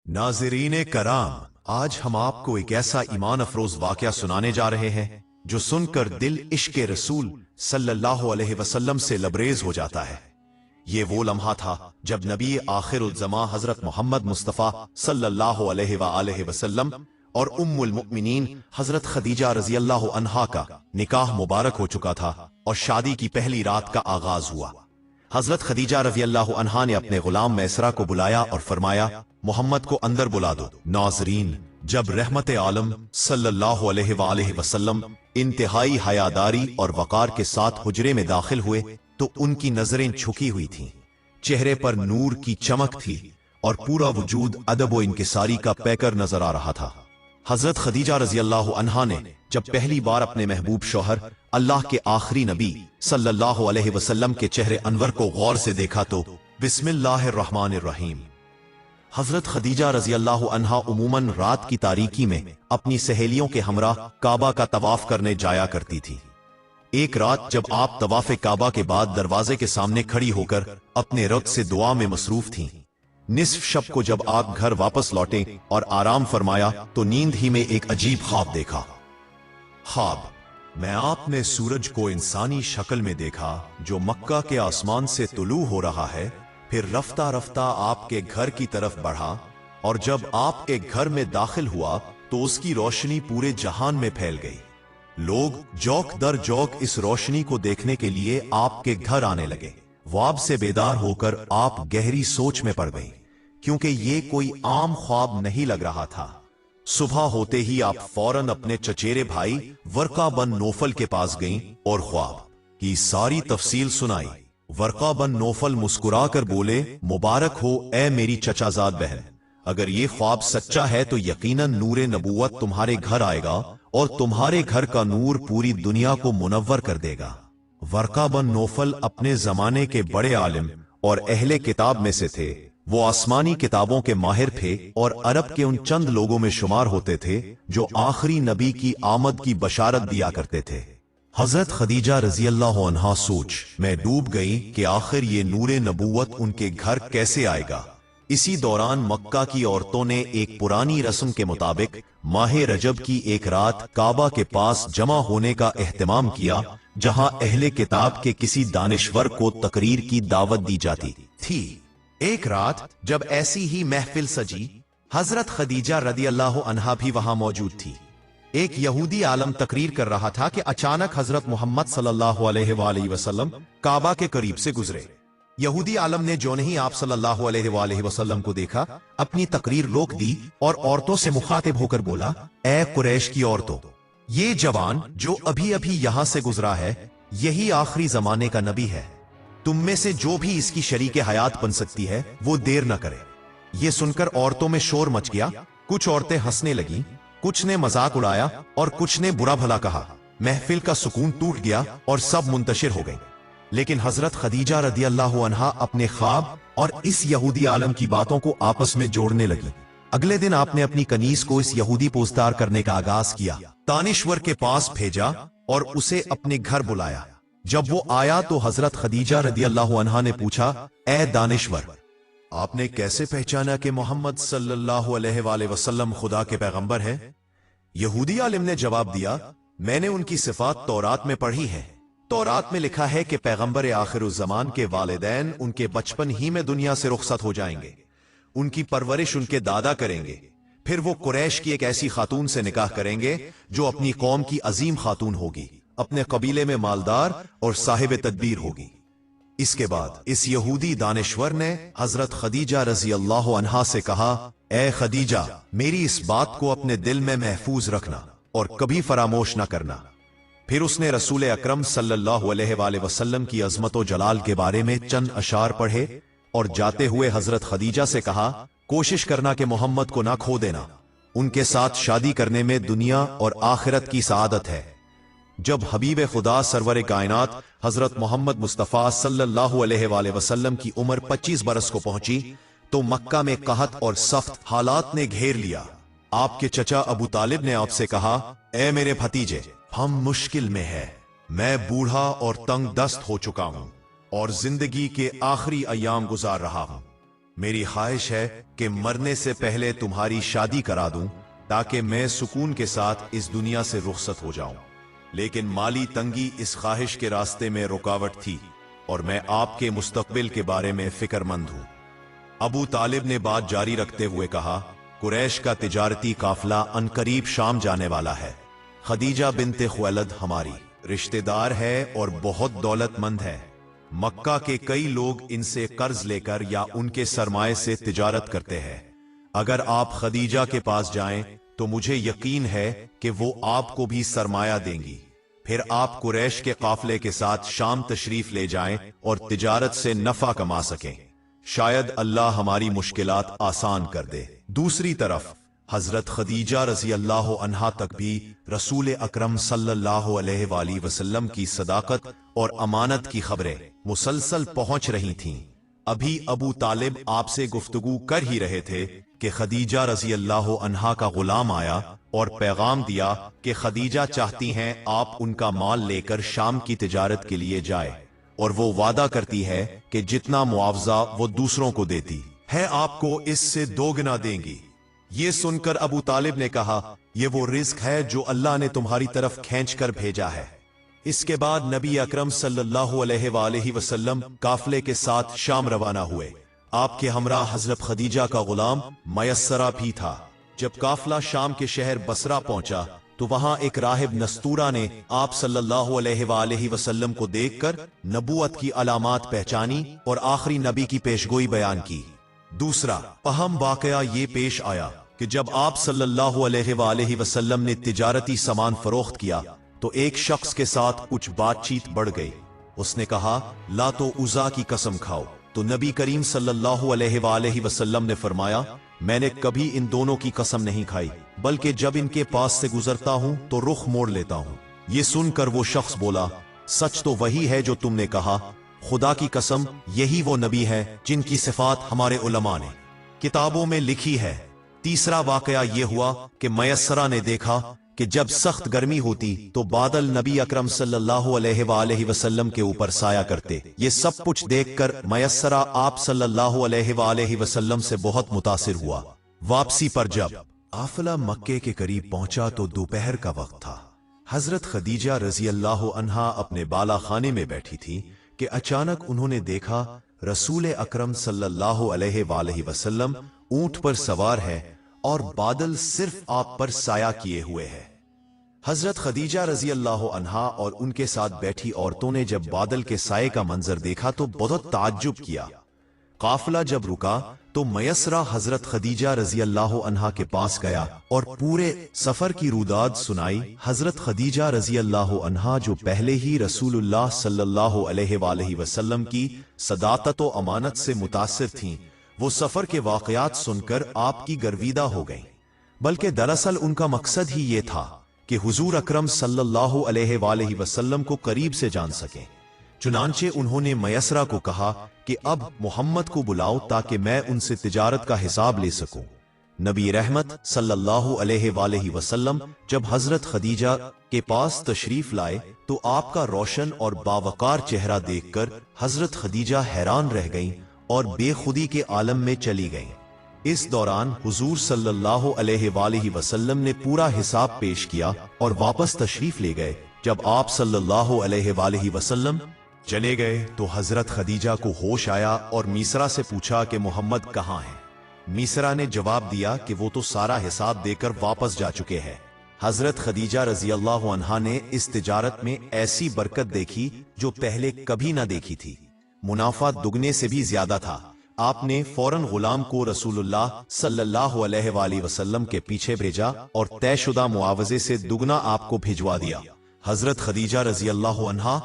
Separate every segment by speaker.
Speaker 1: नाज़रीन कराम, आज हम आपको एक ऐसा ईमान अफरोज वाकया सुनाने जा रहे हैं जो सुनकर दिल इश्क़ रसूल सल्लल्लाहु अलैहि वसल्लम से लबरेज हो जाता है। ये वो लम्हा था जब नबी आखिरुल ज़मा हजरत मोहम्मद मुस्तफ़ा सल्लल्लाहु अलैहि वसल्लम और उम्मुल मुमिनीन हजरत खदीजा रज़ी अल्लाह अन्हा का निकाह मुबारक हो चुका था और शादी की पहली रात का आगाज हुआ। हजरत खदीजा रज़ी अल्लाह अन्हा ने अपने गुलाम मैसरा को बुलाया और फरमाया, मोहम्मद को अंदर बुला दो। नाज़रीन, जब रहमत आलम सल्लल्लाहु अलैहि वसल्लम इंतहाई हयादारी और वकार के साथ हुजरे में दाखिल हुए तो उनकी नजरें झुकी हुई थीं, चेहरे पर नूर की चमक थी और पूरा वजूद अदब व इंकिसारी का पैकर नजर आ रहा था। हजरत खदीजा रज़ी अल्लाह अन्हा ने जब पहली बार अपने महबूब शौहर अल्लाह के आखिरी नबी सल्लल्लाहु अलैहि वसल्लम के चेहरे अनवर को गौर से देखा तो बिस्मिल्लाहिर्रहमानिर्रहीम। हजरत खदीजा रज़ी अल्लाह अन्हा उमूमन रात की तारीकी में अपनी सहेलियों के हमरा काबा का तवाफ करने जाया करती थी। एक रात जब आप तवाफ काबा के बाद दरवाजे के सामने खड़ी होकर अपने रब से दुआ में मसरूफ थीं, निस्फ शब को जब आप घर वापस लौटे और आराम फरमाया तो नींद ही में एक अजीब ख्वाब देखा। ख्वाब में आपने सूरज को इंसानी शक्ल में देखा जो मक्का के आसमान से तुलू हो रहा है, फिर रफ्ता रफ्ता आपके घर की तरफ बढ़ा और जब आप एक घर में दाखिल हुआ तो उसकी रोशनी पूरे जहान में फैल गई। लोग जौक दर जौक इस रोशनी को देखने के लिए आपके घर आने लगे। ख्वाब से बेदार होकर आप गहरी सोच में पड़ गई, क्योंकि ये कोई आम ख्वाब नहीं लग रहा था। सुबह होते ही आप फौरन अपने चचेरे भाई वर्का बन नौफल के पास गईं और ख्वाब की सारी तफसील सुनाई। वर्का बन नौफल मुस्कुराकर बोले, मुबारक हो ए मेरी चचाजाद बहन, अगर ये ख्वाब सच्चा है तो यकीनन नूरे नबूवत तुम्हारे घर आएगा और तुम्हारे घर का नूर पूरी दुनिया को मुनव्वर कर देगा। वर्का बन नौफल अपने जमाने के बड़े आलिम और अहले किताब में से थे। वो आसमानी किताबों के माहिर थे और अरब के उन चंद लोगों में शुमार होते थे जो आखिरी नबी की आमद की बशारत दिया करते थे। हजरत खदीजा रज़ी अल्लाह अन्हा सोच में डूब गई कि आखिर ये नूरे नबूवत उनके घर कैसे आएगा। इसी दौरान मक्का की औरतों ने एक पुरानी रस्म के मुताबिक माह रजब की एक रात काबा के पास जमा होने का एहतमाम किया, जहां अहले किताब के किसी दानिश्वर को तकरीर की दावत दी जाती थी। एक रात जब ऐसी ही महफिल सजी, हजरत खदीजा रज़ी अल्लाह अन्हा भी वहां मौजूद थी। एक यहूदी आलम तकरीर कर रहा था कि अचानक हजरत मोहम्मद सल्लल्लाहु अलैहि वसल्लम काबा के करीब से गुजरे। यहूदी आलम ने जो नहीं आप सल्लल्लाहु अलैहि वसल्लम को देखा, अपनी तकरीर रोक दी और औरतों से मुखातिब होकर बोला, ए कुरैश की औरतों, ये जवान जो अभी अभी यहां से गुजरा है, यही आखिरी जमाने का नबी है। तुम में से जो भी इसकी शरीके हयात बन सकती है वो देर न करे। ये सुनकर औरतों में शोर मच गया। कुछ औरतें हंसने लगीं, कुछ ने मजाक उड़ाया और कुछ ने बुरा भला कहा। महफिल का सुकून टूट गया और सब मुंतशिर हो गए। लेकिन हजरत खदीजा रज़ी अल्लाह अन्हा अपने ख्वाब और इस यहूदी आलम की बातों को आपस में जोड़ने लगी। अगले दिन आपने अपनी कनीज को इस यहूदी पोस्तार करने का आगाज किया, दानिश्वर के पास भेजा और उसे अपने घर बुलाया। जब वो आया तो हजरत खदीजा रज़ी अल्लाह अन्हा ने पूछा, ए दानिश्वर, आपने कैसे पहचाना कि मोहम्मद सल्लल्लाहु अलैहि वसल्लम खुदा के पैगंबर हैं? यहूदी आलिम ने जवाब दिया, मैंने उनकी सिफात तौरात में पढ़ी है। तौरात में लिखा है कि पैगंबर आखिरुज़्ज़मान के वालिदैन उनके बचपन ही में दुनिया से रुखसत हो जाएंगे। उनकी परवरिश उनके दादा करेंगे, फिर वो कुरैश की एक ऐसी खातून से निकाह करेंगे जो अपनी कौम की अजीम खातून होगी, अपने कबीले में मालदार और साहिब तदबीर होगी। इसके बाद इस यहूदी दानिश्वर ने हजरत खदीजा रज़ी अल्लाह अन्हा से कहा, ए खदीजा, मेरी इस बात को अपने दिल में महफूज रखना और कभी फरामोश न करना। फिर उसने रसूल अकरम सल्लल्लाहु अलैहि वसल्लम की अजमत व जलाल के बारे में चंद अशार पढ़े और जाते हुए हजरत खदीजा से कहा, कोशिश करना कि मोहम्मद को ना खो देना। उनके साथ शादी करने में दुनिया और आखिरत की सआदत है। जब हबीब खुदा सरवर कायनात हजरत मोहम्मद मुस्तफ़ा सल्लल्लाहु अलैहि वसल्लम की उम्र 25 बरस को पहुंची तो मक्का में कहत और सख्त हालात ने घेर लिया। आपके चचा अबू तालिब ने आपसे कहा, ए मेरे भतीजे, हम मुश्किल में है। मैं बूढ़ा और तंग दस्त हो चुका हूं और जिंदगी के आखिरी अयाम गुजार रहा हूं। मेरी ख्वाहिश है कि मरने से पहले तुम्हारी शादी करा दूं ताकि मैं सुकून के साथ इस दुनिया से रुखसत हो जाऊं। लेकिन माली तंगी इस ख्वाहिश के रास्ते में रुकावट थी और मैं आपके मुस्तकबिल के बारे में फिक्रमंद हूं। अबू तालिब ने बात जारी रखते हुए कहा, कुरैश का तिजारती काफला अनकरीब शाम जाने वाला है। खदीजा बिन्ते खुवैलद हमारी रिश्तेदार है और बहुत दौलतमंद है। मक्का के कई लोग इनसे कर्ज लेकर या उनके सरमाए से तिजारत करते हैं। अगर आप खदीजा के पास जाएं तो मुझे यकीन है कि वो आपको भी सरमाया देंगी। फिर आप कुरैश के काफले के साथ शाम तशरीफ ले जाएं और तिजारत से नफा कमा सकें। शायद अल्लाह हमारी मुश्किलात आसान कर दे। दूसरी तरफ हजरत खदीजा रजी अल्लाह अन्हा तक भी रसूल अकरम सल्लल्लाहु अलैहि वसल्लम की सदाकत और अमानत की खबरें मुसलसल पहुंच रही थीं। अभी अबू तालिब आपसे गुफ्तगू कर ही रहे थे कि खदीजा रजी अल्लाह अन्हा का गुलाम आया और पैगाम दिया कि खदीजा चाहती हैं आप उनका माल लेकर शाम की तिजारत के लिए जाए और वो वादा करती है कि जितना मुआवजा वो दूसरों को देती है आपको इससे दोगुना देंगी। ये सुनकर अबू तालिब ने कहा, ये वो रिस्क है जो अल्लाह ने तुम्हारी तरफ खींच कर भेजा है। इसके बाद नबी अकरम सल्लल्लाहु अलैहि वसल्लम काफले के साथ शाम रवाना हुए। आपके हमरा हजरत खदीजा का गुलाम मयस्सरा भी था। जब काफला शाम के शहर बसरा पहुंचा तो वहां एक राहिब नस्तूरा ने आप सल्लल्लाहु अलैहि वसल्लम को देखकर नबूवत की अलामात पहचानी और आखिरी नबी की पेशगोई बयान की। दूसरा अहम वाकया ये पेश आया कि जब आप सल्लल्लाहु अलैहि वसल्लम ने तिजारती सामान फरोख्त किया तो एक शख्स के साथ कुछ बातचीत बढ़ गई। उसने कहा, लातो उज़ा की कसम खाओ। तो नबी करीम सल्लल्लाहु अलैहि वसल्लम ने फरमाया, मैंने कभी इन दोनों की कसम नहीं खाई, बल्कि जब इनके पास से गुजरता हूं तो रुख मोड़ लेता हूं। ये सुनकर वो शख्स बोला, सच तो वही है जो तुमने कहा, खुदा की कसम यही वो नबी है जिनकी सिफात हमारे उलमा ने किताबों में लिखी है। तीसरा वाकया ये हुआ कि मयस्सरा ने देखा कि जब सख्त गर्मी होती तो बादल नबी अकरम सल्लल्लाहु अलैहि वसल्लम के ऊपर साया करते। ये सब कुछ देखकर मयस्सरा आप सल्लल्लाहु अलैहि वसल्लम से बहुत मुतासिर हुआ। वापसी पर जब काफिला मक्के के करीब पहुंचा तो दोपहर का वक्त था। हजरत खदीजा रजी अल्लाह अन्हा अपने बाला खाने में बैठी थी कि अचानक उन्होंने देखा रसूल अकरम सल्लल्लाहु अलैहि वसल्लम ऊंट पर सवार है और बादल सिर्फ आप पर साया किए हुए है। हजरत खदीजा रजी अल्लाह अन्हा और उनके साथ बैठी औरतों ने जब बादल के साए का मंजर देखा तो बहुत ताज्जुब किया। काफिला जब रुका तो मयस्सरा हजरत खदीजा रजी अल्लाह अन्हा के पास गया और पूरे सफर की रुदाद सुनाई। हजरत खदीजा रजी अल्लाह अन्हा जो पहले ही रसूलुल्लाह सल्लल्लाहु अलैहि वसल्लम की सदाकत और अमानत से मुतासिर थीं, वो सफर के वाकयात सुनकर आपकी गर्विदा हो गईं। बल्कि दरअसल उनका मकसद ही ये था कि हुजूर अकरम सल्लल्लाहु अलैहि वसल्लम को करीब से जान सकें। चुनांचे उन्होंने मयस्सरा को कहा कि अब मोहम्मद को बुलाओ ताकि मैं उनसे तिजारत का हिसाब ले सकूं। नबी रहमत सल्लल्लाहु अलैहि वसल्लम जब हजरत खदीजा के पास तशरीफ लाए तो आपका रोशन और बावकार चेहरा देखकर हजरत खदीजा हैरान रह गईं और बेखुदी के आलम में चली गईं। इस दौरान हुजूर सल्लल्लाहु अलैहि वसल्लम ने पूरा हिसाब पेश किया और वापस तशरीफ ले गए। जब आप सल्लल्लाहु अलैहि वसल्लम चले गए तो हजरत खदीजा को होश आया और मीसरा से पूछा कि मोहम्मद कहाँ है। मीसरा ने जवाब दिया कि वो तो सारा हिसाब देकर वापस जा चुके हैं। हजरत खदीजा रजी अल्लाह अन्हा ने इस तिजारत में ऐसी बरकत देखी जो पहले कभी ना देखी थी। मुनाफा दुगने से भी ज्यादा था। आपने फौरन गुलाम को रसूलुल्लाह सल्लल्लाहु अलैहि वसल्लम के पीछे भेजा और तयशुदा मुआवजे से दुगना आपको भिजवा दिया। हजरत खदीजा रजी अल्लाह अन्हा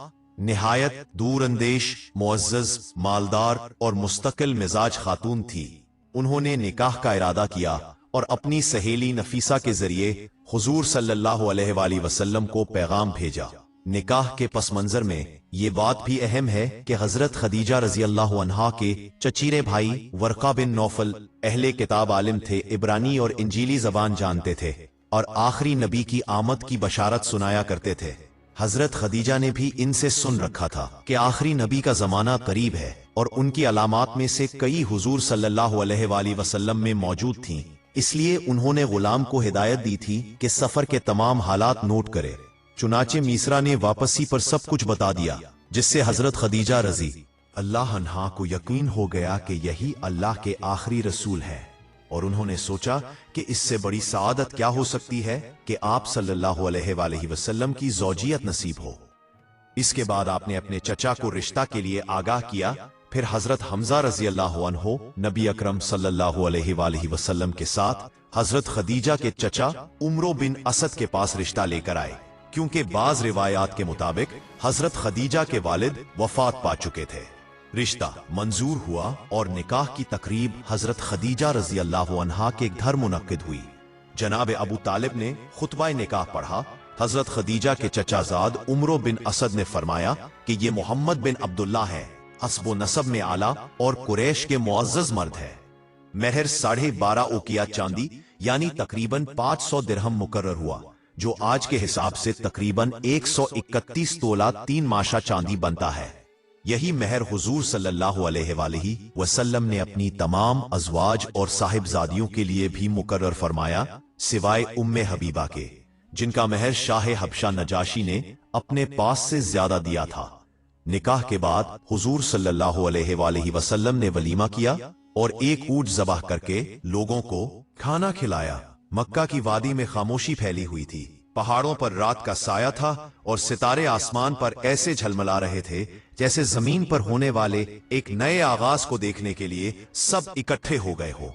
Speaker 1: निहायत दूरअंदेश, मुअज़्ज़ज़, मालदार और मुस्तकिल मिजाज खातून थी। उन्होंने निकाह का इरादा किया और अपनी सहेली नफीसा के जरिए हुजूर सल्लल्लाहु अलैहि वसल्लम को पैगाम भेजा। निकाह के पस मंजर में ये बात भी अहम है कि हजरत खदीजा रजी अल्लाह अन्हा के चचीरे भाई वर्का बिन नौफल अहले किताब आलिम थे, इब्रानी और इंजीली जबान जानते थे और आखिरी नबी की आमद की बशारत सुनाया करते थे। हजरत खदीजा ने भी इनसे सुन रखा था कि आखिरी नबी का जमाना करीब है और उनकी अलामात में से कई हुजूर सल्लल्लाहु अलैहि वसल्लम में मौजूद थीं। इसलिए उन्होंने गुलाम को हिदायत दी थी कि सफर के तमाम हालात नोट करे। चुनाचे मीसरा ने वापसी पर सब कुछ बता दिया, जिससे हजरत खदीजा रजी अल्लाह अन्हा को यकीन हो गया कि यही अल्लाह के आखिरी रसूल है, और उन्होंने सोचा कि इससे बड़ी सआदत क्या हो सकती है कि आप सल्लल्लाहु अलैहि वसल्लम की ज़ौजियत नसीब हो। इसके बाद आपने अपने चचा को रिश्ता के लिए आगाह किया। फिर हजरत हमजा रजी अल्लाह अन्हो नबी अकरम सल्लल्लाहु अलैहि वसल्लम के साथ हजरत खदीजा के चचा उमरो बिन असद के पास रिश्ता लेकर आए, क्योंकि बाज रिवायात के मुताबिक हजरत खदीजा के वालिद वफात पा चुके थे। रिश्ता मंजूर हुआ और निकाह की तकरीब हजरत खदीजा रजी अल्लाह अन्हा के घर मुनक्किद हुई। जनाब अबू तालिब ने खुतबा निकाह पढ़ा। हजरत खदीजा के चचाजाद उमरो बिन असद ने फरमाया कि ये मोहम्मद बिन अब्दुल्ला है, असबो नसब में आला और कुरैश के मुअज़्ज़ज़ मर्द है। महर 12.5 उकिया चांदी यानी तकरीबन 500 दिरहम मुकर्रर हुआ, जो आज के हिसाब से तकरीबन 131 तोला 3 माशा चांदी बनता है। यही महर हुजूर सल्लल्लाहु अलैहि वसल्लम ने अपनी तमाम अज़वाज और साहिबजादियों के लिए भी मुकर्रर फरमाया, सिवाय उम्मे हबीबा के, जिनका महर शाह हबशा नजाशी ने अपने पास से ज्यादा दिया था। निकाह के बाद हुजूर सल्लल्लाहु अलैहि वसल्लम ने वलीमा किया और एक ऊंट ज़बाह करके लोगों को खाना खिलाया। मक्का की वादी में खामोशी फैली हुई थी। पहाड़ों पर रात का साया था और सितारे आसमान पर ऐसे झलमला रहे थे जैसे जमीन पर होने वाले एक नए आगाज को देखने के लिए सब इकट्ठे हो गए हो।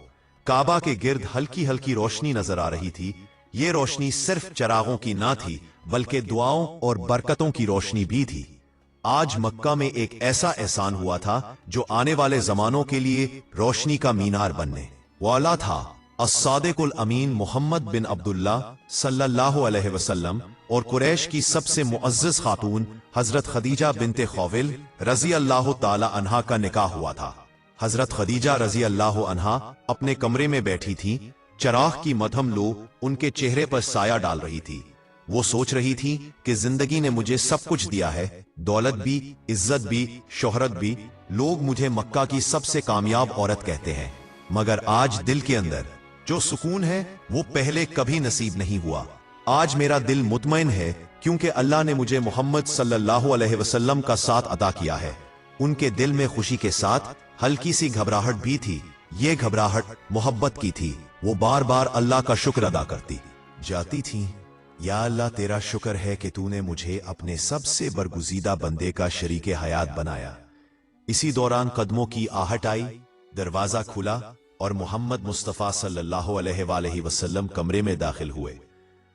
Speaker 1: काबा के गिर्द हल्की हल्की रोशनी नजर आ रही थी। ये रोशनी सिर्फ चरागों की ना थी, बल्कि दुआओं और बरकतों की रोशनी भी थी। आज मक्का में एक ऐसा एहसान हुआ था जो आने वाले जमानों के लिए रोशनी का मीनार बनने वाला था। अस्सादिकुल अमीन मोहम्मद बिन अब्दुल्ला सल्लल्लाहु अलैहि वसल्लम और कुरैश की सबसे मुअज़्ज़ज़ खातून हजरत खदीजा बिनते खौविल रजी अल्लाह ताला अन्हा का निकाह हुआ था। हजरत खदीजा रजी अल्लाह अन्हा अपने कमरे में बैठी थी। चराग की मध्यम लो उनके चेहरे पर साया डाल रही थी। वो सोच रही थी कि जिंदगी ने मुझे सब कुछ दिया है, दौलत भी, इज्जत भी, शोहरत भी। लोग मुझे मक्का की सबसे कामयाब औरत कहते हैं, मगर आज दिल के अंदर जो सुकून है वो पहले कभी नसीब नहीं हुआ। आज मेरा दिल मुतमईन है क्योंकि अल्लाह ने मुझे मोहम्मद सल्लल्लाहु अलैहि वसल्लम का साथ अता किया है। उनके दिल में खुशी के साथ हल्की सी घबराहट भी थी। ये घबराहट मोहब्बत की थी। वो बार बार अल्लाह का शुक्र अदा करती जाती थी। या अल्लाह, तेरा शुक्र है कि तूने मुझे अपने सबसे बरगुजीदा बंदे का शरीके हयात बनाया। इसी दौरान कदमों की आहट आई, दरवाजा खुला और मोहम्मद मुस्तफ़ा सल्लल्लाहु अलैहि वसल्लम कमरे में दाखिल हुए।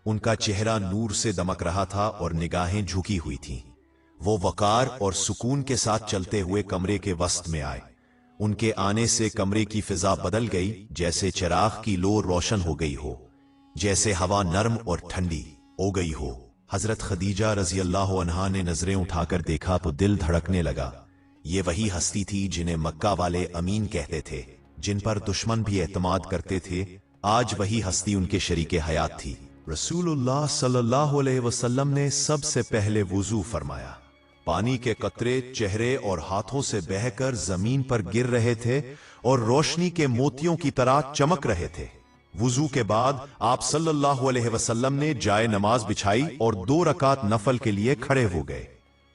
Speaker 1: उनका चेहरा नूर से दमक रहा था और निगाहें झुकी हुई थीं। वो वकार और सुकून के साथ चलते हुए कमरे के वस्त में आए। उनके आने से कमरे की फिजा बदल गई, जैसे चिराग की लो रोशन हो गई हो, जैसे हवा नर्म और ठंडी हो गई हो। हजरत खदीजा रजी अल्लाह अन्हा ने नजरें उठाकर देखा तो दिल धड़कने लगा। ये वही हस्ती थी जिन्हें मक्का वाले अमीन कहते थे, जिन पर दुश्मन भी एतमाद करते थे। आज वही हस्ती उनके शरीके हयात थी। रसूलुल्लाह सल्लल्लाहु अलैहि वसल्लम ने सबसे पहले वुजू फरमाया। पानी के कतरे चेहरे और हाथों से बहकर जमीन पर गिर रहे थे और रोशनी के मोतियों की तरह चमक रहे थे। वुजू के बाद आप सल्लल्लाहु अलैहि वसल्लम ने जाए नमाज बिछाई और 2 रकात नफल के लिए खड़े हो गए।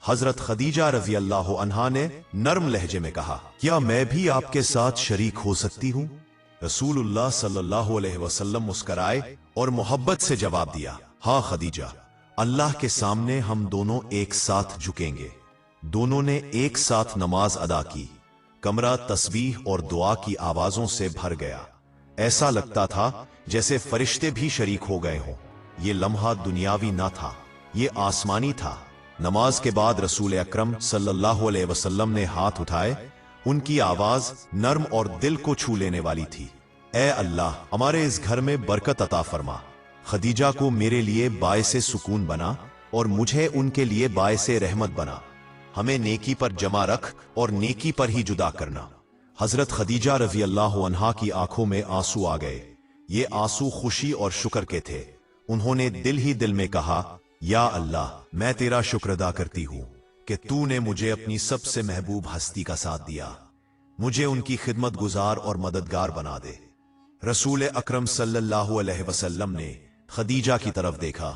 Speaker 1: हजरत खदीजा रजी अल्लाह अन्हा ने नर्म लहजे में कहा, क्या मैं भी आपके साथ शरीक हो सकती हूँ? रसूलुल्लाह सल्लल्लाहु अलैहि वसल्लम मुस्कराए और मोहब्बत से जवाब दिया, हाँ खदीजा, अल्लाह के सामने हम दोनों एक साथ झुकेंगे। दोनों ने एक साथ नमाज अदा की। कमरा तस्बीह और दुआ की आवाजों से भर गया। ऐसा लगता था जैसे फरिश्ते भी शरीक हो गए हों। ये लम्हा दुनियावी ना था, ये आसमानी था। नमाज के बाद रसूल अकरम सल्लल्लाहु अलैहि वसल्लम ने हाथ उठाए। उनकी आवाज नर्म और दिल को छू लेने वाली थी। ऐ अल्लाह, हमारे इस घर में बरकत अता फरमा। खदीजा को मेरे लिए बायसे सुकून बना और मुझे उनके लिए बायसे रहमत बना। हमें नेकी पर जमा रख और नेकी पर ही जुदा करना। हजरत खदीजा रजी अल्लाह अन्हा की आंखों में आंसू आ गए। ये आंसू खुशी और शुक्र के थे। उन्होंने दिल ही दिल में कहा, या अल्लाह, मैं तेरा शुक्र अदा करती हूँ कि तूने मुझे अपनी सबसे महबूब हस्ती का साथ दिया। मुझे उनकी खिदमत गुजार और मददगार बना दे। रसूल अकरम सल्लल्लाहु अलैहि वसल्लम ने खदीजा की तरफ देखा।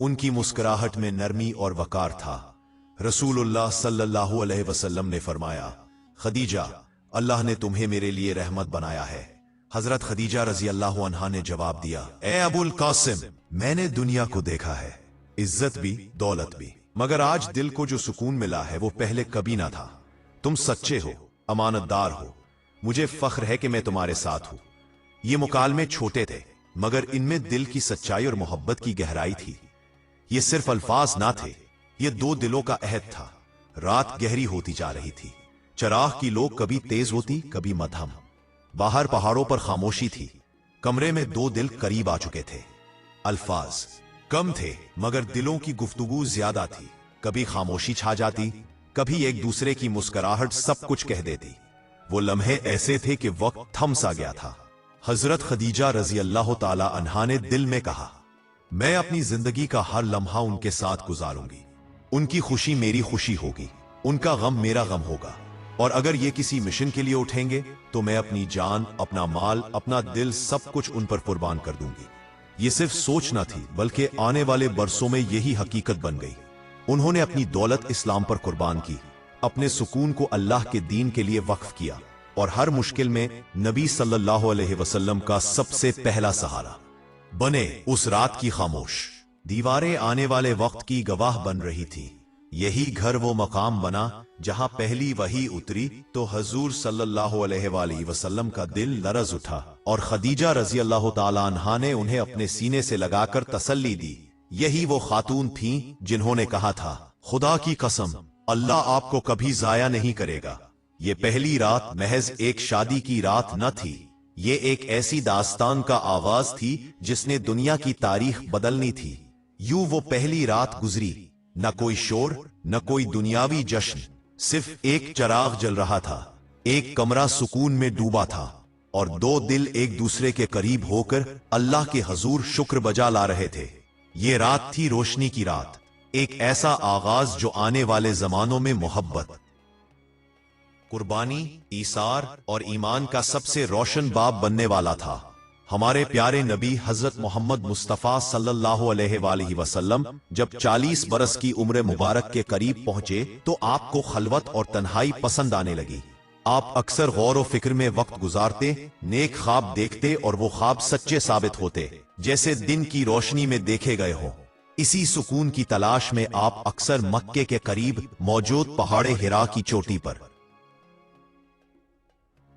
Speaker 1: उनकी मुस्कुराहट में नरमी और वकार था। रसूलुल्लाह सल्लल्लाहु अलैहि वसल्लम ने फरमाया, खदीजा, अल्लाह ने तुम्हें मेरे लिए रहमत बनाया है। हजरत खदीजा रजी अल्लाह अन्हा ने जवाब दिया, ए अबुल कासिम, मैंने दुनिया को देखा है, इज्जत भी दौलत भी, मगर आज दिल को जो सुकून मिला है वो पहले कभी ना था। तुम सच्चे हो, अमानतदार हो, मुझे फख्र है कि मैं तुम्हारे साथ हूं। ये मुकालमे छोटे थे, मगर इनमें दिल की सच्चाई और मोहब्बत की गहराई थी। ये सिर्फ अल्फाज ना थे, ये दो दिलों का अहद था। रात गहरी होती जा रही थी। चराग की लोग कभी तेज होती, कभी मध्यम। बाहर पहाड़ों पर खामोशी थी। कमरे में दो दिल करीब आ चुके थे। अल्फाज कम थे, मगर दिलों की गुफ्तगू ज्यादा थी। कभी खामोशी छा जाती, कभी एक दूसरे की मुस्कुराहट सब कुछ कह देती। वो लम्हे ऐसे थे कि वक्त थम सा गया था। हजरत खदीजा रजी अल्लाह ताला अन्हा ने दिल में कहा, मैं अपनी जिंदगी का हर लम्हा उनके साथ गुजारूंगी। उनकी खुशी मेरी खुशी होगी, उनका गम मेरा गम होगा। और अगर ये किसी मिशन के लिए उठेंगे तो मैं अपनी जान, अपना माल, अपना दिल, सब कुछ उन पर कुर्बान कर दूंगी। ये सिर्फ सोच न थी, बल्कि आने वाले बरसों में यही हकीकत बन गई। उन्होंने अपनी दौलत इस्लाम पर कुर्बान की, अपने सुकून को अल्लाह के दीन के लिए वक्फ किया, और हर मुश्किल में नबी सल्लल्लाहु अलैहि वसल्लम का सबसे पहला सहारा बने। उस रात की खामोश दीवारें आने वाले वक्त की गवाह बन रही थी। यही घर वो मकाम बना जहां पहली वही उतरी तो हजूर सल्लल्लाहु अलैहि वसल्लम का दिल लरज उठा, और खदीजा रजी अल्लाह ताला अन्हा ने उन्हें अपने सीने से लगाकर तसल्ली दी। यही वो खातून थीं जिन्होंने कहा था, खुदा की कसम, अल्लाह आपको कभी जाया नहीं करेगा। ये पहली रात महज एक शादी की रात न थी, ये एक ऐसी दास्तान का आगाज थी जिसने दुनिया की तारीख बदलनी थी। यूं वो पहली रात गुजरी, न कोई शोर, न कोई दुनियावी जश्न, सिर्फ एक चराग जल रहा था। एक कमरा सुकून में डूबा था, और दो दिल एक दूसरे के करीब होकर अल्लाह के हजूर शुक्र बजा ला रहे थे। ये रात थी रोशनी की रात, एक ऐसा आगाज जो आने वाले जमानों में मोहब्बत, कुर्बानी, ईसार और ईमान का सबसे रोशन बाब बनने वाला था। हमारे प्यारे नबी हजरत मोहम्मद मुस्तफ़ा सल्लल्लाहु अलैहि वसल्लम जब 40 बरस की उम्र मुबारक के करीब पहुंचे तो आपको खलवत और तन्हाई पसंद आने लगी। आप अक्सर गौर व फिक्र में वक्त गुजारते, नेक ख्वाब देखते, और वो ख्वाब सच्चे साबित होते, जैसे दिन की रोशनी में देखे गए हों। इसी सुकून की तलाश में आप अक्सर मक्के के करीब मौजूद पहाड़े हिरा की चोटी पर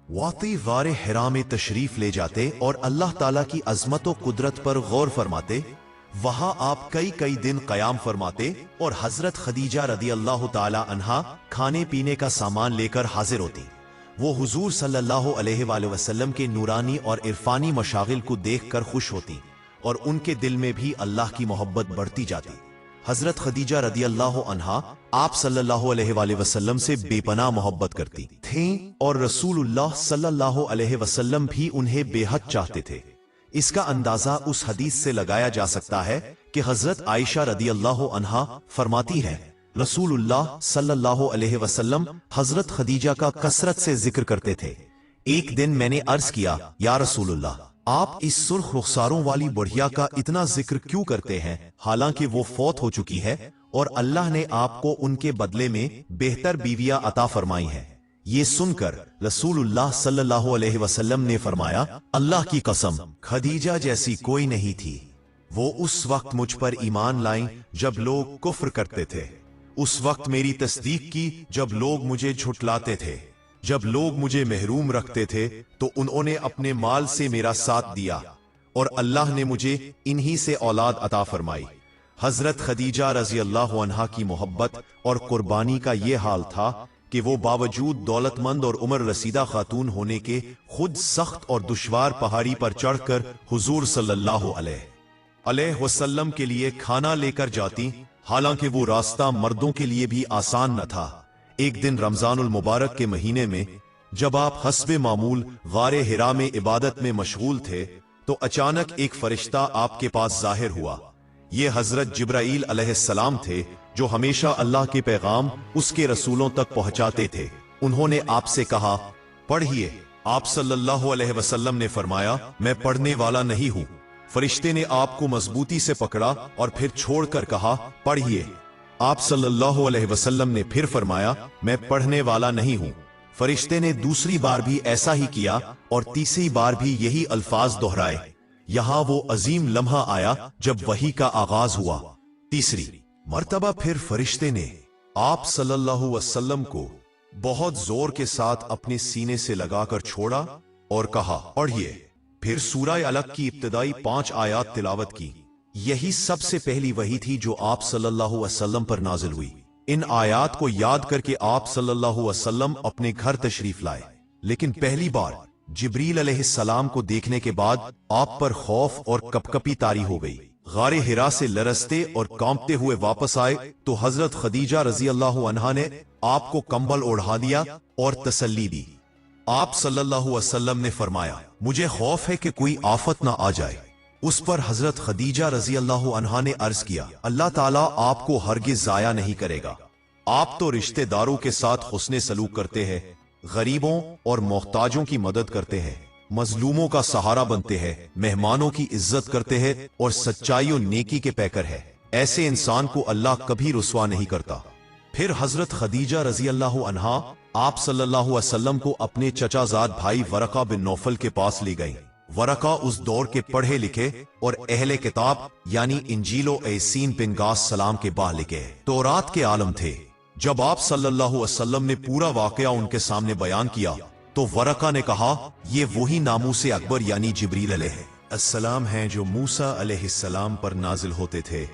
Speaker 1: वाक़ई गारे हिरा में तशरीफ ले जाते और अल्लाह ताला की अजमत व कुदरत पर गौर फरमाते। वहां आप कई कई दिन कयाम फरमाते और हजरत खदीजा रदी अल्लाह ताला अन्हा खाने पीने का सामान लेकर हाजिर होती। वो हुजूर सल्लल्लाहु अलैहि वसल्लम के नूरानी और इरफानी मशागिल को देखकर खुश होती, और उनके दिल में भी अल्लाह की मोहब्बत बढ़ती जाती। हजरत खदीजा रदी अल्लाह अन्हा आप सल्लल्लाहु अलैहि वसल्लम से बेपनाह मोहब्बत करती थीं, और रसूलुल्लाह सल्लल्लाहु अलैहि वसल्लम भी उन्हें बेहद चाहते थे। इसका अंदाजा उस हदीस से लगाया जा सकता है कि हजरत आयशा रदी अल्लाह अन्हा फरमाती हैं, रसूलुल्लाह सल्लल्लाहु अलैहि वसल्लम हजरत खदीजा का कसरत से जिक्र करते थे। एक दिन मैंने अर्ज किया, या रसूलुल्लाह, आप इस सुर्ख रुखसारों वाली बुढ़िया का इतना जिक्र क्यों करते हैं, हालांकि वो फौत हो चुकी है और अल्लाह ने आपको उनके बदले में बेहतर बीवियां अता फरमाई हैं। ये सुनकर रसूलुल्लाह सल्लल्लाहु अलैहि वसल्लम ने फरमाया, अल्लाह की कसम, खदीजा जैसी कोई नहीं थी। वो उस वक्त मुझ पर ईमान लाईं जब लोग कुफ्र करते थे, उस वक्त मेरी तस्दीक की जब लोग मुझे झुठलाते थे। जब लोग मुझे महरूम रखते थे तो उन्होंने अपने माल से मेरा साथ दिया, और अल्लाह ने मुझे इन्हीं से औलाद अता फरमाई। हजरत खदीजा रजी अल्लाह अन्हा की मोहब्बत और कुर्बानी का ये हाल था कि वो बावजूद दौलतमंद और उम्र रसीदा खातून होने के खुद सख्त और दुश्वार पहाड़ी पर चढ़कर हुजूर सल्लल्लाहु अलैहि वसल्लम के लिए खाना लेकर जाती, हालांकि वो रास्ता मर्दों के लिए भी आसान न था। एक दिन रमजानुल मुबारक के महीने में जब आप हस्बे मामूल गारे हिरा में इबादत में मशगूल थे तो अचानक एक फरिश्ता आपके पास जाहिर हुआ। یہ حضرت جبرائیل علیہ السلام تھے جو ہمیشہ اللہ کے پیغام اس کے رسولوں تک پہنچاتے تھے۔ انہوں نے آپ سے کہا پڑھیے۔ آپ صلی اللہ علیہ وسلم نے فرمایا میں پڑھنے والا نہیں ہوں۔ فرشتے نے آپ کو مضبوطی سے پکڑا اور پھر چھوڑ کر کہا پڑھیے۔ آپ صلی اللہ علیہ وسلم نے پھر فرمایا میں پڑھنے والا نہیں ہوں۔ فرشتے نے دوسری بار بھی ایسا ہی کیا اور تیسری بار بھی یہی الفاظ دہرائے۔ یہاں وہ عظیم لمحہ آیا جب وحی کا آغاز ہوا۔ تیسری مرتبہ پھر فرشتے نے آپ صلی اللہ علیہ وسلم کو بہت زور کے ساتھ اپنے سینے سے لگا کر چھوڑا اور کہا پڑھیے۔ پھر سورہ علق کی ابتدائی 5 آیات تلاوت کی۔ یہی سب سے پہلی وحی تھی جو آپ صلی اللہ علیہ وسلم پر نازل ہوئی۔ ان آیات کو یاد کر کے آپ صلی اللہ علیہ وسلم اپنے گھر تشریف لائے، لیکن پہلی بار جبریل علیہ السلام کو دیکھنے کے بعد آپ پر خوف اور کپکپی طاری ہو گئی۔ غار حرا سے لرزتے اور کانپتے ہوئے واپس آئے تو حضرت خدیجہ رضی اللہ عنہا نے آپ کو کمبل اوڑھا دیا اور تسلی دی۔ آپ صلی اللہ علیہ وسلم نے فرمایا مجھے خوف ہے کہ کوئی آفت نہ آ جائے۔ اس پر حضرت خدیجہ رضی اللہ عنہا نے عرض کیا اللہ تعالیٰ آپ کو ہرگز ضائع نہیں کرے گا۔ آپ تو رشتہ داروں کے ساتھ حسن سلوک کرتے ہیں، غریبوں اور محتاجوں کی مدد کرتے ہیں، مظلوموں کا سہارا بنتے ہیں، مہمانوں کی عزت کرتے ہیں اور سچائی و نیکی کے پیکر ہے۔ ایسے انسان کو اللہ کبھی رسوا نہیں کرتا۔ پھر حضرت خدیجہ رضی اللہ عنہا آپ صلی اللہ علیہ وسلم کو اپنے چچا زاد بھائی ورقہ بن نوفل کے پاس لے گئیں۔ ورقہ اس دور کے پڑھے لکھے اور اہل کتاب یعنی انجیل و ایسین بن گاس سلام کے بالغ تورات کے عالم تھے۔ جب آپ صلی اللہ علیہ وسلم نے پورا واقعہ ان کے سامنے بیان کیا تو ورقہ نے کہا یہ وہی ناموس اکبر یعنی جبریل علیہ السلام ہیں جو موسیٰ علیہ السلام پر نازل ہوتے تھے۔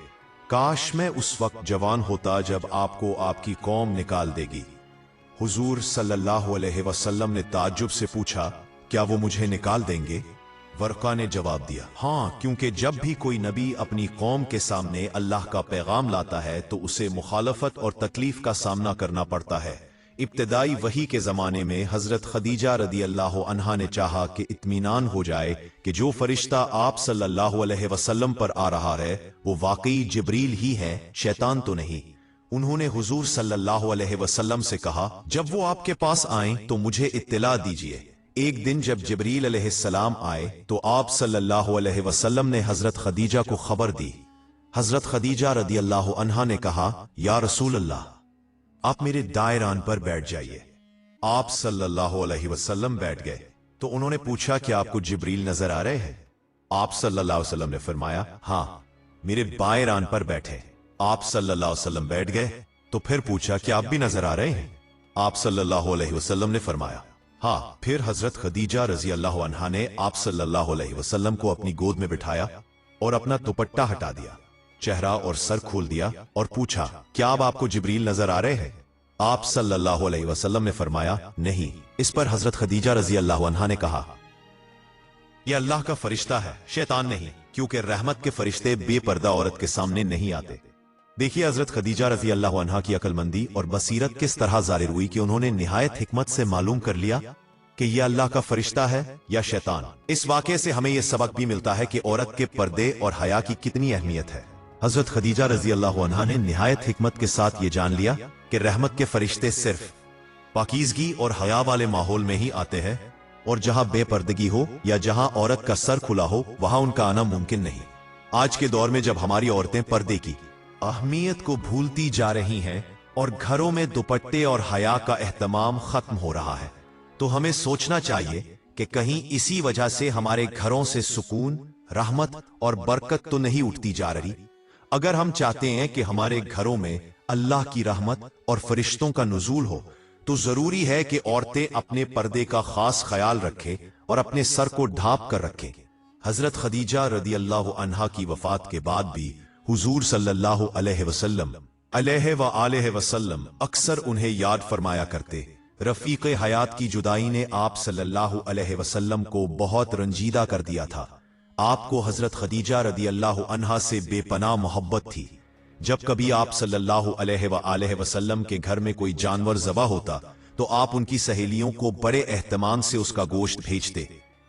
Speaker 1: کاش میں اس وقت جوان ہوتا جب آپ کو آپ کی قوم نکال دے گی۔ حضور صلی اللہ علیہ وسلم نے تعجب سے پوچھا کیا وہ مجھے نکال دیں گے؟ ورقہ نے جواب دیا ہاں، کیونکہ جب بھی کوئی نبی اپنی قوم کے سامنے اللہ کا پیغام لاتا ہے تو اسے مخالفت اور تکلیف کا سامنا کرنا پڑتا ہے۔ ابتدائی وحی کے زمانے میں حضرت خدیجہ رضی اللہ عنہا نے چاہا کہ اطمینان ہو جائے کہ جو فرشتہ آپ صلی اللہ علیہ وسلم پر آ رہا ہے وہ واقعی جبریل ہی ہے، شیطان تو نہیں۔ انہوں نے حضور صلی اللہ علیہ وسلم سے کہا جب وہ آپ کے پاس آئیں تو مجھے اطلاع دیجیے۔ ایک دن جب جبریل علیہ السلام آئے تو آپ صلی اللہ علیہ وسلم نے حضرت خدیجہ کو خبر دی۔ حضرت خدیجہ رضی اللہ عنہا نے کہا یا رسول اللہ آپ میرے دائران پر بیٹھ جائیے۔ آپ صلی اللہ علیہ وسلم بیٹھ گئے تو انہوں نے پوچھا کہ آپ کو جبریل نظر آ رہے ہیں؟ آپ صلی اللہ علیہ وسلم نے فرمایا ہاں، میرے بائیں ران پر بیٹھے۔ آپ صلی اللہ علیہ وسلم بیٹھ گئے تو پھر پوچھا کہ آپ بھی نظر آ رہے ہیں؟ آپ صلی اللہ علیہ وسلم نے فرمایا ہاں۔ پھر حضرت خدیجہ رضی اللہ عنہا نے آپ صلی اللہ علیہ وسلم کو اپنی گود میں بٹھایا اور اپنا دوپٹہ ہٹا دیا، چہرہ اور سر کھول دیا اور پوچھا کیا اب آپ کو جبریل نظر آ رہے ہیں؟ آپ صلی اللہ علیہ وسلم نے فرمایا نہیں۔ اس پر حضرت خدیجہ رضی اللہ عنہا نے کہا یہ اللہ کا فرشتہ ہے، شیطان نہیں، کیونکہ رحمت کے فرشتے بے پردہ عورت کے سامنے نہیں آتے۔ دیکھیے حضرت خدیجہ رضی اللہ عنہا کی عقل مندی اور بصیرت کس طرح ظاہر ہوئی کہ انہوں نے نہایت حکمت سے معلوم کر لیا کہ یہ اللہ کا فرشتہ ہے یا شیطان۔ اس واقعے سے ہمیں یہ سبق بھی ملتا ہے کہ عورت کے پردے اور حیا کی کتنی اہمیت ہے۔ حضرت خدیجہ رضی اللہ عنہا نے نہایت حکمت کے ساتھ یہ جان لیا کہ رحمت کے فرشتے صرف پاکیزگی اور حیا والے ماحول میں ہی آتے ہیں، اور جہاں بے پردگی ہو یا جہاں عورت کا سر کھلا ہو وہاں ان کا آنا ممکن نہیں۔ آج کے دور میں جب ہماری عورتیں پردے کی اہمیت کو بھولتی جا رہی ہیں اور گھروں میں دوپٹے اور حیا کا اہتمام ختم ہو رہا ہے تو ہمیں سوچنا چاہیے کہ کہیں اسی وجہ سے ہمارے گھروں سے سکون، رحمت اور برکت تو نہیں اٹھتی جا رہی۔ اگر ہم چاہتے ہیں کہ ہمارے گھروں میں اللہ کی رحمت اور فرشتوں کا نزول ہو تو ضروری ہے کہ عورتیں اپنے پردے کا خاص خیال رکھیں اور اپنے سر کو ڈھانپ کر رکھیں۔ حضرت خدیجہ رضی اللہ عنہا کی وفات کے بعد بھی حضور صلی اللہ علیہ وسلم اکثر انہیں یاد فرمایا کرتے۔ رفیق حیات کی جدائی نے آپ صلی اللہ علیہ وسلم کو بہت رنجیدہ کر دیا تھا۔ آپ کو حضرت خدیجہ رضی اللہ عنہا سے بے پناہ محبت تھی۔ جب کبھی آپ صلی اللہ علیہ وسلم کے گھر میں کوئی جانور ذبح ہوتا تو آپ ان کی سہیلیوں کو بڑے اہتمام سے اس کا گوشت بھیجتے۔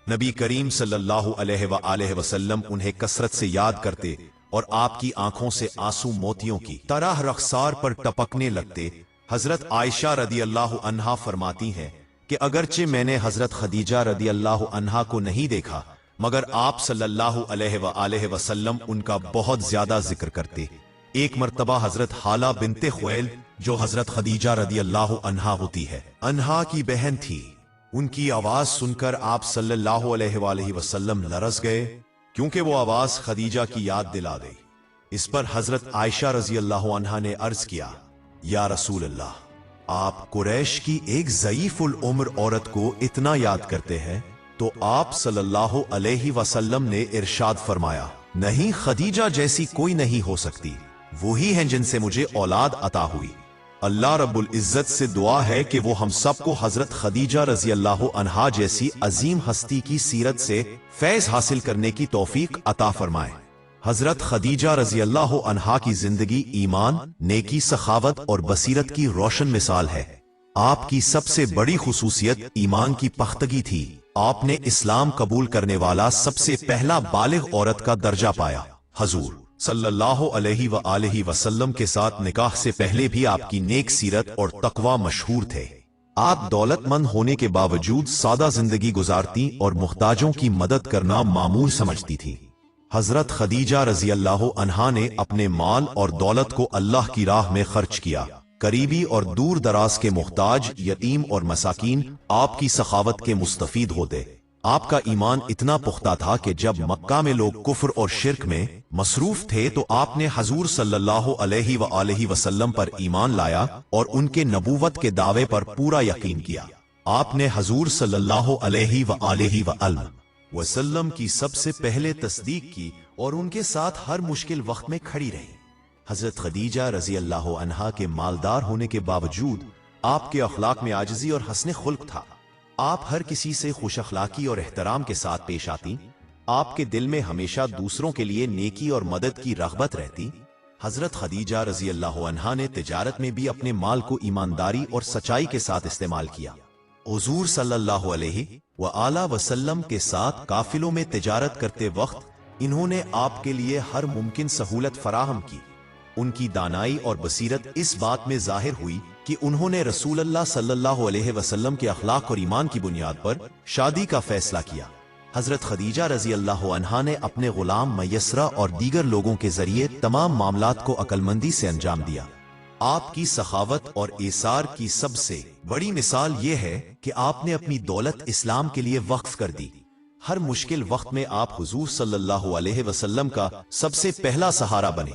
Speaker 1: نبی کریم صلی اللہ علیہ وسلم انہیں کثرت سے یاد کرتے اور آپ کی آنکھوں سے آنسو موتیوں کی طرح رخسار پر ٹپکنے لگتے۔ حضرت عائشہ رضی اللہ عنہا فرماتی ہیں کہ اگرچہ میں نے حضرت خدیجہ رضی اللہ عنہا کو نہیں دیکھا، مگر آپ صلی اللہ علیہ وآلہ وسلم ان کا بہت زیادہ ذکر کرتے۔ ایک مرتبہ حضرت حالہ بنت خویل، جو حضرت خدیجہ رضی اللہ عنہا ہوتی ہے، عنہا کی بہن تھی، ان کی آواز سن کر آپ صلی اللہ علیہ وآلہ وسلم لرز گئے، کیونکہ وہ آواز خدیجہ کی یاد دلا گئی۔ اس پر حضرت عائشہ رضی اللہ عنہا نے عرض کیا، یا رسول اللہ، آپ قریش کی ایک ضعیف العمر عورت کو اتنا یاد کرتے ہیں؟ تو آپ صلی اللہ علیہ وسلم نے ارشاد فرمایا، نہیں، خدیجہ جیسی کوئی نہیں ہو سکتی، وہی ہیں جن سے مجھے اولاد عطا ہوئی۔ اللہ رب العزت سے دعا ہے کہ وہ ہم سب کو حضرت خدیجہ رضی اللہ عنہا جیسی عظیم ہستی کی سیرت سے فیض حاصل کرنے کی توفیق عطا فرمائے۔ حضرت خدیجہ رضی اللہ عنہا کی زندگی ایمان، نیکی، سخاوت اور بصیرت کی روشن مثال ہے۔ آپ کی سب سے بڑی خصوصیت ایمان کی پختگی تھی۔ آپ نے اسلام قبول کرنے والا سب سے پہلا بالغ عورت کا درجہ پایا۔ حضور صلی اللہ علیہ وآلہ وسلم کے ساتھ نکاح سے پہلے بھی آپ کی نیک سیرت اور تقوی مشہور تھے۔ آپ دولت مند ہونے کے باوجود سادہ زندگی گزارتی اور محتاجوں کی مدد کرنا معمول سمجھتی تھی۔ حضرت خدیجہ رضی اللہ عنہا نے اپنے مال اور دولت کو اللہ کی راہ میں خرچ کیا۔ قریبی اور دور دراز کے محتاج، یتیم اور مساکین آپ کی سخاوت کے مستفید ہوتے۔ آپ کا ایمان اتنا پختہ تھا کہ جب مکہ میں لوگ کفر اور شرک میں مصروف تھے تو آپ نے حضور صلی اللہ علیہ وآلہ وسلم پر ایمان لایا اور ان کے نبوت کے دعوے پر پورا یقین کیا۔ آپ نے حضور صلی اللہ علیہ وآلہ وسلم کی سب سے پہلے تصدیق کی اور ان کے ساتھ ہر مشکل وقت میں کھڑی رہی۔ حضرت خدیجہ رضی اللہ عنہا کے مالدار ہونے کے باوجود آپ کے اخلاق میں عاجزی اور حسن خلق تھا۔ آپ ہر کسی سے خوش اخلاقی اور احترام کے ساتھ پیش آتی۔ آپ کے دل میں ہمیشہ دوسروں کے لیے نیکی اور مدد کی رغبت رہتی۔ حضرت خدیجہ رضی اللہ عنہا نے تجارت میں بھی اپنے مال کو ایمانداری اور سچائی کے ساتھ استعمال کیا۔ حضور صلی اللہ علیہ وآلہ وسلم کے ساتھ قافلوں میں تجارت کرتے وقت انہوں نے آپ کے لیے ہر ممکن سہولت فراہم کی۔ ان کی دانائی اور بصیرت اس بات میں ظاہر ہوئی کہ انہوں نے رسول اللہ صلی اللہ علیہ وسلم کے اخلاق اور ایمان کی بنیاد پر شادی کا فیصلہ کیا۔ حضرت خدیجہ رضی اللہ عنہا نے اپنے غلام میسرہ اور دیگر لوگوں کے ذریعے تمام معاملات کو عقل مندی سے انجام دیا۔ آپ کی سخاوت اور ایثار کی سب سے بڑی مثال یہ ہے کہ آپ نے اپنی دولت اسلام کے لیے وقف کر دی۔ ہر مشکل وقت میں آپ حضور صلی اللہ علیہ وسلم کا سب سے پہلا سہارا بنے۔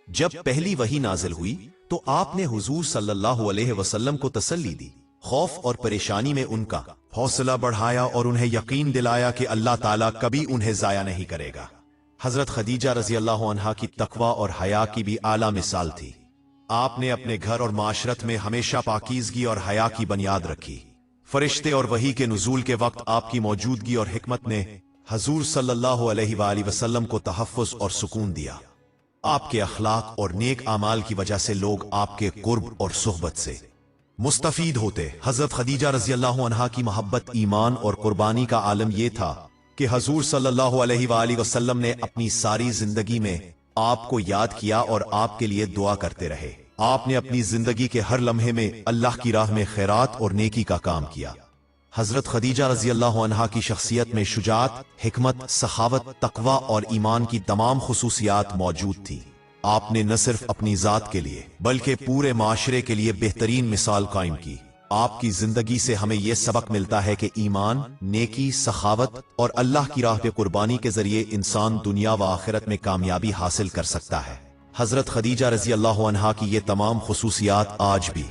Speaker 1: جب پہلی وحی نازل ہوئی تو آپ نے حضور صلی اللہ علیہ وسلم کو تسلی دی، خوف اور پریشانی میں ان کا حوصلہ بڑھایا اور انہیں یقین دلایا کہ اللہ تعالیٰ کبھی انہیں ضائع نہیں کرے گا۔ حضرت خدیجہ رضی اللہ عنہا کی تقوی اور حیا کی بھی اعلیٰ مثال تھی۔ آپ نے اپنے گھر اور معاشرت میں ہمیشہ پاکیزگی اور حیا کی بنیاد رکھی۔ فرشتے اور وحی کے نزول کے وقت آپ کی موجودگی اور حکمت نے حضور صلی اللہ علیہ وآلہ وسلم کو تحفظ اور سکون دیا۔ آپ کے اخلاق اور نیک اعمال کی وجہ سے لوگ آپ کے قرب اور صحبت سے مستفید ہوتے۔ حضرت خدیجہ رضی اللہ عنہا کی محبت، ایمان اور قربانی کا عالم یہ تھا کہ حضور صلی اللہ علیہ وآلہ وسلم نے اپنی ساری زندگی میں آپ کو یاد کیا اور آپ کے لیے دعا کرتے رہے۔ آپ نے اپنی زندگی کے ہر لمحے میں اللہ کی راہ میں خیرات اور نیکی کا کام کیا۔ حضرت خدیجہ رضی اللہ عنہا کی شخصیت میں شجاعت، حکمت، سخاوت، تقوی اور ایمان کی تمام خصوصیات موجود تھی۔ آپ نے نہ صرف اپنی ذات کے لیے بلکہ پورے معاشرے کے لیے بہترین مثال قائم کی۔ آپ کی زندگی سے ہمیں یہ سبق ملتا ہے کہ ایمان، نیکی، سخاوت اور اللہ کی راہ پہ قربانی کے ذریعے انسان دنیا و آخرت میں کامیابی حاصل کر سکتا ہے۔ حضرت خدیجہ رضی اللہ عنہا کی یہ تمام خصوصیات آج بھی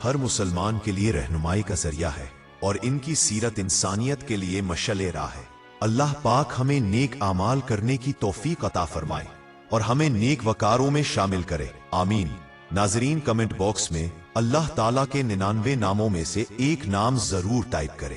Speaker 1: ہر مسلمان کے لیے رہنمائی کا ذریعہ ہے اور ان کی سیرت انسانیت کے لیے مشعل راہ ہے۔ اللہ پاک ہمیں نیک اعمال کرنے کی توفیق عطا فرمائے اور ہمیں نیک وکاروں میں شامل کرے، آمین۔ ناظرین، کمنٹ باکس میں اللہ تعالیٰ کے 99 ناموں میں سے ایک نام ضرور ٹائپ کرے۔